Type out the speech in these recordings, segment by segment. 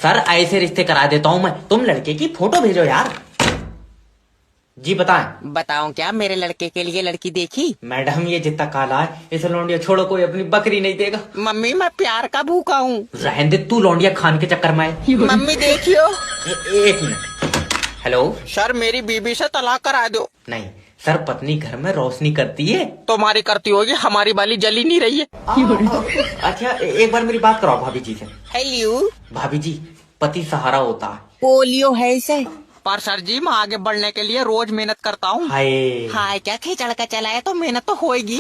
Sir ऐसे रिश्ते करा देता हूँ मैं, तुम लड़के की फोटो भेजो यार। जी बताएं। बताऊं क्या, मेरे लड़के के लिए लड़की देखी? मैडम ये जितना काला है इसे लौंडिया छोड़ो, कोई अपनी बकरी नहीं देगा। मम्मी मैं प्यार का भूखा हूँ। रहने दे, तू लौंडिया खान के चक्कर में है। मम्मी देखियो। एक मिनट। हेलो सर मेरी बीबी से तलाक करा दो। नहीं सर, पत्नी घर में रोशनी करती है। तुम्हारी करती होगी, हमारी वाली जली नहीं रही है। अच्छा एक बार मेरी बात कराओ भाभी जी से। हेलो भाभी जी, पति सहारा होता है। पोलियो है इसे। पर सर जी मैं आगे बढ़ने के लिए रोज मेहनत करता हूँ। हाय हाय क्या खिचड़ का चलाया तो मेहनत तो होएगी।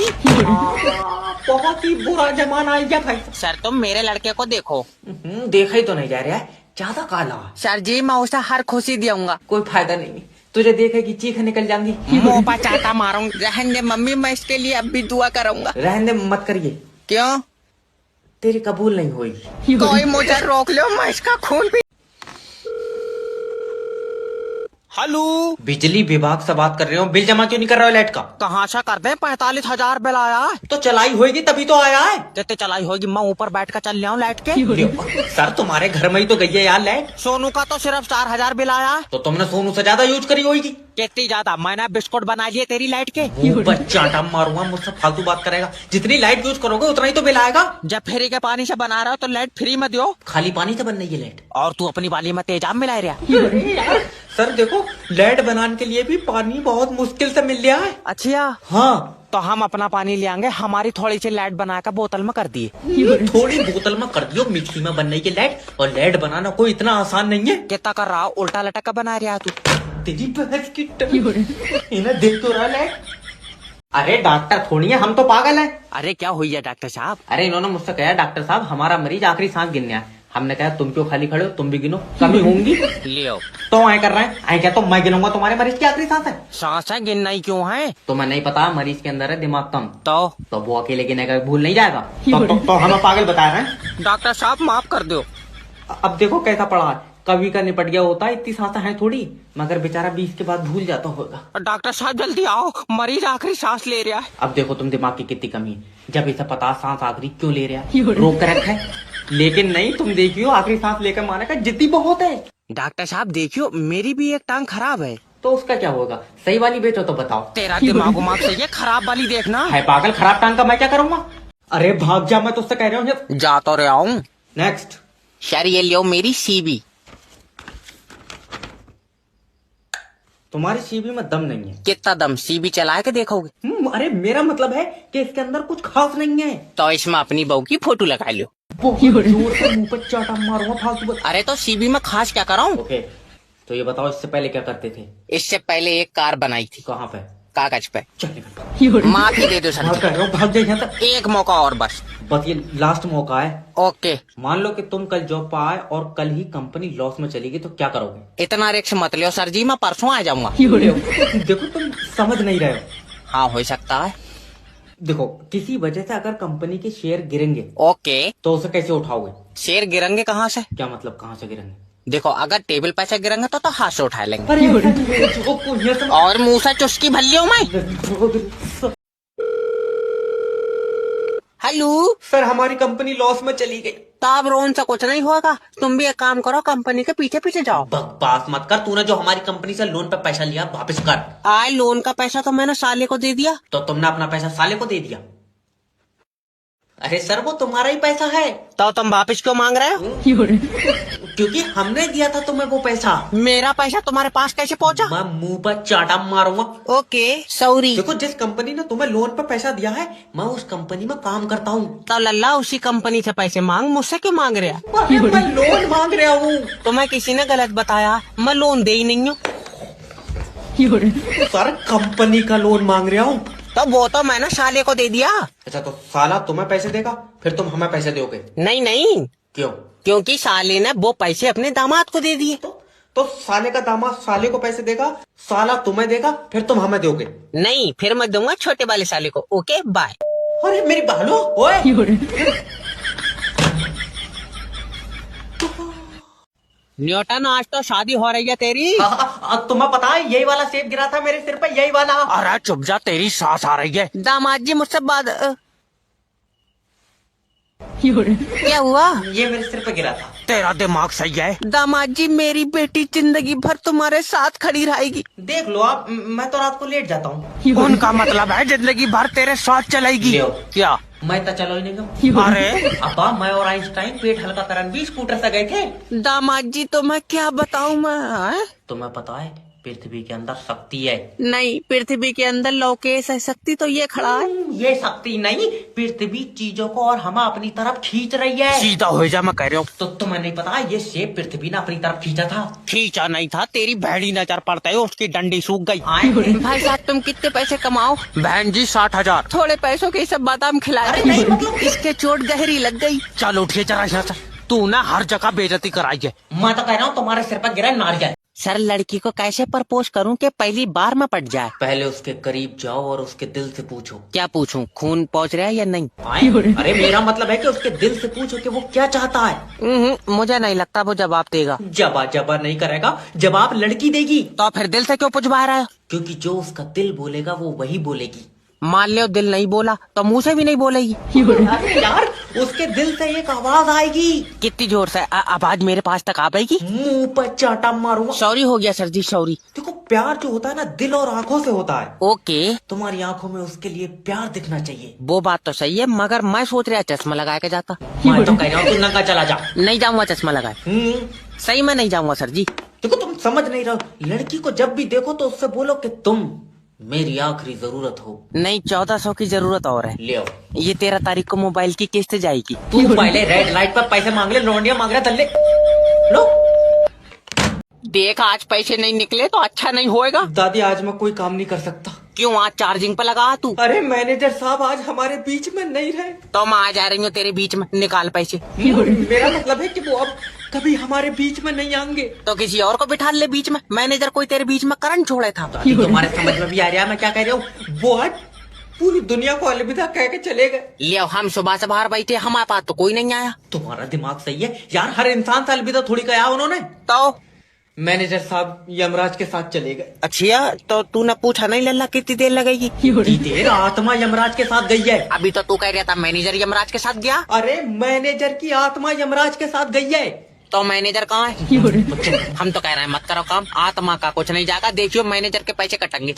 बहुत ही बुरा जमाना आ गया भाई। सर तुम मेरे लड़के को देखो। देखा ही तो नहीं जा रहा है, ज्यादा काला है। सर जी मैं उसे हर खुशी दूंगा। कोई फायदा नहीं, तुझे देखेगी चीख निकल जाएंगी। मुंह पर चाटा मारूंगी। रहने दे मम्मी, मैं इसके लिए अब भी दुआ करूंगा। रहने दे, मत करिए। क्यों? तेरी कबूल नहीं होगी। कोई मुझे रोक लो, मैं इसका खून पी। हेलो बिजली विभाग से बात कर रहे हो, बिल जमा क्यों नहीं कर रहे हो लाइट का? कहाँ से कर दे? 45,000 बिल आया है। तो चलाई होगी तभी तो आया है। जितने चलाई होगी मैं ऊपर बैठ कर चल रहा हूँ लाइट के। सर तुम्हारे घर में ही तो गई है यार लाइट। सोनू का तो सिर्फ 4,000 बिल आया है। तो तुमने सोनू से ज्यादा यूज करी होगी। कितनी ज्यादा? मैंने बिस्कुट बना दिए तेरी लाइट के। चाटा मारूंगा, मुझसे फालतू बात करेगा। जितनी लाइट यूज करोगे उतना ही तो बिल आएगा। जब फ्री के पानी से बना रहा हो तो लाइट फ्री में दो। खाली पानी से बन रही है लाइट। और तू अपनी वाली में तेजाब मिला रहा। सर देखो, लाइट बनाने के लिए भी पानी बहुत मुश्किल से मिल रहा है। अच्छा हाँ तो हम अपना पानी ले आएंगे, हमारी थोड़ी सी लाइट बनाकर बोतल में कर दिए। थोड़ी बोतल में कर दियो, मिक्सी में बन रही है लाइट। और लाइट बनाना कोई इतना आसान नहीं है। कितना कर रहा? उल्टा लटक का बना रहा तू। तेरी बहस की इन्हें देख तो रहा लाइट। अरे डॉक्टर थोड़ी है, हम तो पागल हैं। अरे क्या हुई है डॉक्टर साहब? अरे इन्होंने मुझसे कहा डॉक्टर साहब हमारा मरीज आखिरी सांस गिनने है। हमने कहा तुम क्यों खाली खड़े हो, तुम भी गिनो, कमी होंगी। लियो तो आए कर रहे हैं, आए क्या तो मैं गिनूंगा तुम्हारे मरीज की आखिरी सांस है। सांसें गिनना ही क्यों है? तुम्हें नहीं पता मरीज के अंदर है दिमाग कम। तो वो अकेले गिनेगा, भूल नहीं जाएगा। तो हमें पागल बता रहे हैं। डॉक्टर साहब माफ कर दो। अब देखो कैसा पड़ा है, कभी का निपट गया होता है, इतनी सांसें हैं थोड़ी, मगर बेचारा 20 के बाद भूल जाता होगा। डॉक्टर साहब जल्दी आओ, मरीज आखिरी सांस ले रहा है। अब देखो तुम दिमाग की कितनी कमी है, जब इसे पता सांस आखिरी क्यों ले रहा है, रोक कर रखा है। लेकिन नहीं, तुम देखियो आखिरी सांस लेकर माने का जिद्दी बहुत है। डॉक्टर साहब देखियो मेरी भी एक टांग खराब है। तो उसका क्या होगा, सही वाली बेचो तो बताओ। तेरा दिमाग से ये खराब वाली देखना है पागल, खराब टांग का मैं क्या करूंगा। अरे भाग जा, मैं तुझसे कह रहा हूँ। जा तो रहा हूँ। नेक्स्ट। सर ये लियो मेरी सीबी। तुम्हारी सीबी में दम नहीं है। कितना दम? सीबी चला के देखोगे? अरे मेरा मतलब है कि इसके अंदर कुछ खास नहीं है। तो इसमें अपनी बहू की फोटो लगा लो। जोर से मुंह पर चाटा मारूंगा फालतू। अरे तो सीबी में खास क्या कराऊं? ओके तो ये बताओ, इससे पहले क्या करते थे? इससे पहले एक कार बनाई थी। कहाँ पे? कागज पे। चल माफी दे दो सर। भाग जाए यहाँ तक। एक मौका और बस ये लास्ट मौका है। ओके। मान लो कि तुम कल जॉब पर आए और कल ही कंपनी लॉस में चली गई, तो क्या करोगे? इतना रिस्क मत लियो सर जी, मैं परसों आ जाऊंगा। देखो तुम समझ नहीं रहे हो। हाँ हो सकता है। देखो किसी वजह से अगर कंपनी के शेयर गिरेंगे, ओके, तो उसे कैसे उठाओगे? शेयर गिरेंगे कहाँ से? क्या मतलब कहाँ से गिरेंगे? देखो अगर टेबल पे से गिरेंगे तो हाथ से उठा लेंगे। अरे और मुंह से चुस्की भर लियो मैं। हेलो सर, हमारी कंपनी लॉस में चली गई। तब रोन से कुछ नहीं होगा, तुम भी एक काम करो, कंपनी के पीछे पीछे जाओ। बकवास मत कर, तूने जो हमारी कंपनी से लोन पे पैसा लिया वापस कर। आए लोन का पैसा तो मैंने साले को दे दिया। तो तुमने अपना पैसा साले को दे दिया? अरे सर वो तुम्हारा ही पैसा है। तो तुम वापस क्यों मांग रहे हो? क्योंकि हमने दिया था तुम्हें वो पैसा। मेरा पैसा तुम्हारे पास कैसे पहुंचा? मैं मुंह पर चाटा मारूंगा। Okay sorry. देखो जिस कंपनी ने तुम्हें लोन पर पैसा दिया है, मैं उस कंपनी में काम करता हूँ। तो लल्ला उसी कंपनी से पैसे मांग, मुझसे क्यों मांग रहा? मैं लोन मांग रहा हूँ। तुम्हें किसी ने गलत बताया, मैं लोन दे ही नहीं हूँ। सर कंपनी का लोन मांग रहा हूँ। तो वो तो मैंने साले को दे दिया। अच्छा तो साला तुम्हें पैसे देगा, फिर तुम हमें पैसे दोगे? नहीं नहीं, क्यों? क्योंकि साले ने वो पैसे अपने दामाद को दे दिए। तो साले का दामाद साले को पैसे देगा, साला तुम्हें देगा, फिर तुम हमें दोगे? नहीं, फिर मैं दूंगा छोटे वाले साले को। Okay bye. अरे मेरी बहनो, ओए न्यूटन आज तो शादी हो रही है तेरी। तुम्हें पता है यही वाला सेब गिरा था मेरे सिर पे, यही वाला। अरे चुप जा, तेरी सांस आ रही है। दामाद जी मुझसे बात क्या हुआ? ये मेरे सिर पे गिरा था। तेरा दिमाग सही है। दामाद जी मेरी बेटी जिंदगी भर तुम्हारे साथ खड़ी रहेगी। देख लो आप, मैं तो रात को लेट जाता हूँ। उनका मतलब है जिंदगी भर तेरे साथ चलेगी। लियो। क्या? मैं तो चलो ही नहीं गया। अरे अपा, मैं और आइंस्टाइन पेट हल्का करन भी स्कूटर से गए थे। दामाद जी तो मैं क्या बताऊं मैं। तुम्हें पता है पृथ्वी के अंदर शक्ति है। नहीं, पृथ्वी के अंदर लोकेश है, शक्ति तो ये खड़ा है। ये शक्ति नहीं, पृथ्वी चीजों को और हमें अपनी तरफ खींच रही है। सीधा हो जा, मैं कह रहा हूँ। तो तुम्हें नहीं पता ये शेप पृथ्वी ने अपनी तरफ खींचा था। खींचा नहीं था, तेरी भेड़ी नजर पड़ता है, उसकी डंडी सूख गई। भाई साहब तुम कितने पैसे कमाओ? बहन जी 60,000। थोड़े पैसों के सब बादाम खिलाए। अरे नहीं, मतलब इसके चोट गहरी लग गई। चल उठिए जरा यहाँ से। तू ना हर जगह बेइज्जती कराई है। मैं तो कह रहा हूँ तुम्हारे सिर पर गिरा नारियल। सर लड़की को कैसे प्रपोज करूं कि पहली बार में पट जाए? पहले उसके करीब जाओ और उसके दिल से पूछो। क्या पूछूं, खून पहुंच रहा है या नहीं? अरे मेरा मतलब है कि उसके दिल से पूछो कि वो क्या चाहता है। मुझे नहीं लगता वो जवाब देगा। जबा नहीं करेगा, जवाब लड़की देगी। तो फिर दिल से क्यों पूछवा रहा है? क्योंकि जो उसका दिल बोलेगा वो वही बोलेगी। मान लो दिल नहीं बोला तो मुंह से भी नहीं बोलेगी। अरे यार, उसके दिल से एक आवाज आएगी। कितनी जोर से आवाज मेरे पास तक आ पाएगी? मुंह पर चाटा मारूंगा। सॉरी हो गया सर जी, सॉरी। देखो, प्यार जो होता है ना दिल और आंखों से होता है। ओके, तुम्हारी आंखों में उसके लिए प्यार दिखना चाहिए। वो बात तो सही है, मगर मैं सोच रहा चश्मा लगा के जाता। मैं तो कह रहा हूँ तू नंगा चला जा। नहीं जाऊंगा चश्मा लगाए, सही में नहीं जाऊंगा सर जी। देखो, तुम समझ नहीं रहे। लड़की को जब भी देखो तो उससे बोलो कि तुम मेरी आखिरी जरूरत हो। नहीं, 1400 की जरूरत और है। ले आओ। ये 13 तारीख को मोबाइल की किस्त जाएगी। तू पहले रेड लाइट पर पैसे मांग ले, लौंडिया मांग रहा दल्ले। लो देख, आज पैसे नहीं निकले तो अच्छा नहीं होएगा। दादी, आज मैं कोई काम नहीं कर सकता। क्यों, आज चार्जिंग पे लगा तू? अरे मैनेजर साहब आज हमारे बीच में नहीं रहे। तो मैं आ जा रही हूँ तेरे बीच में, निकाल पैसे। मेरा मतलब है कि वो अब कभी हमारे बीच में नहीं आएंगे। तो किसी और को बिठा ले बीच में। मैनेजर कोई तेरे बीच में करंट छोड़े था। दादी, तुम्हारे समझ में भी आ रहा है मैं क्या कह रहा हूँ? वो आज पूरी दुनिया को अलविदा कह के चले गए। ले हम सुबह से बाहर बैठे, हमारे पास तो कोई नहीं आया। तुम्हारा दिमाग सही है यार, हर इंसान से अलविदा थोड़ी कहा उन्होंने। तो मैनेजर साहब यमराज के साथ चले गए। अच्छा, तो तूने पूछा नहीं लल्ला कितनी देर लगेगी? कितनी देर? आत्मा यमराज के साथ गई है। अभी तो तू कह रहा था मैनेजर यमराज के साथ गया। अरे मैनेजर की आत्मा यमराज के साथ गई है। तो मैनेजर कहाँ है? हम तो कह रहे हैं मत करो काम, आत्मा का कुछ नहीं जाएगा। देखियो मैनेजर के पैसे कटेंगे।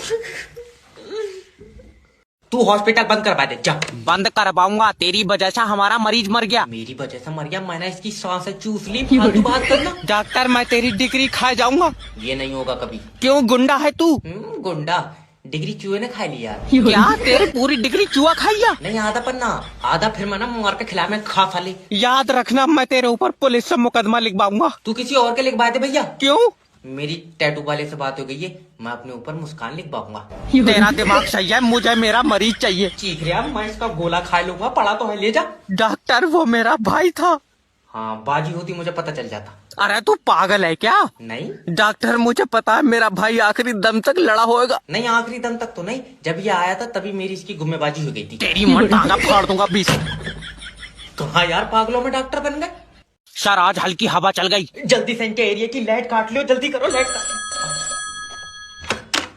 तू हॉस्पिटल बंद करवा दे जा। बंद करवाऊंगा, तेरी वजह से हमारा मरीज मर गया। मेरी वजह से मर गया? मैंने इसकी सांसें चूस ली। फालतू बात करना। डॉक्टर मैं तेरी डिग्री खा जाऊंगा। ये नहीं होगा कभी। क्यों, गुंडा है तू? गुंडा? डिग्री चूहे ने खा लिया। क्या तेरी पूरी डिग्री चूहा खा लिया? नहीं, आधा पन्ना, आधा फिर मैं ना मार के खिला में खा साले। याद रखना, मैं तेरे ऊपर पुलिस से मुकदमा लिखवाऊंगा। तू किसी और के लिखवा दे भैया। क्यों? मेरी टैटू वाले से बात हो गई है, मैं अपने ऊपर मुस्कान लिखवाऊंगा। तेरा दिमाग सही है, मुझे मेरा मरीज चाहिए। चीख रहा, मैं इसका गोला खा लूंगा, पड़ा तो है, ले जा। डॉक्टर वो मेरा भाई था। हाँ, बाजी होती मुझे पता चल जाता। अरे तू पागल है क्या? नहीं डॉक्टर मुझे पता है मेरा भाई आखिरी दम तक लड़ा होगा। नहीं, आखिरी दम तक तो नहीं, जब ये आया था तभी मेरी इसकी गुम्मेबाजी हो गई थी। तेरी मां टांगा फाड़ दूंगा 20। कहाँ यार, पागलों में डॉक्टर बन गए। सर आज हल्की हवा चल गई। जल्दी से इनके एरिया की लाइट काट लो, जल्दी करो लाइट काट।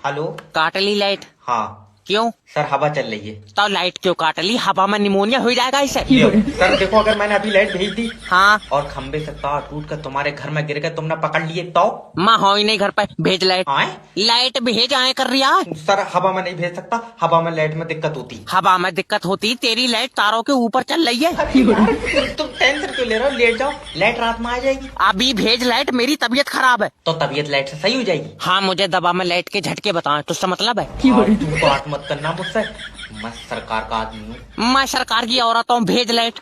हेलो, काट ली लाइट? हाँ क्यों? सर, हवा चल रही है। तो लाइट क्यों काट ली? हवा में निमोनिया हो जाएगा इसे। सर देखो, अगर मैंने अभी लाइट भेज दी हाँ, और खंबे से तार टूट कर तुम्हारे घर में गिर गए, तुमने पकड़ लिए तो? माँ हो ही नहीं घर पे, भेज लाइट। आए? लाइट भेज आए कर रही है। सर हवा में नहीं भेज सकता, हवा में लाइट में दिक्कत होती। हवा में दिक्कत होती, तेरी लाइट तारों के ऊपर चल रही है। तुम टेंशन क्यों ले रहे हो? लेट जाओ, लाइट रात में आ जाएगी। अभी भेज लाइट, मेरी तबीयत खराब है। तो तबीयत लाइट से सही हो जाएगी। हाँ, मुझे दबा में लाइट के झटके बताए, तुझसे मतलब है? तू बात मत करना मुझसे, मैं सरकार का आदमी हूँ। मैं सरकार की औरत हूँ, भेज लाइट।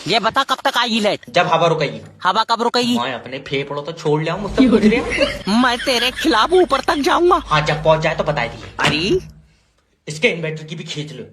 ये बता कब तक आएगी लाइट? जब हवा रुकेगी। हवा कब रुकेगी? मैं अपने फेफड़ों तो छोड़ लिया, मुझसे पूछ रहे हो? मैं तेरे खिलाफ ऊपर तक जाऊंगा। हाँ, जब पहुंच जाए तो बता दिए। अरे इसके इन्वर्टर की भी खींच लो।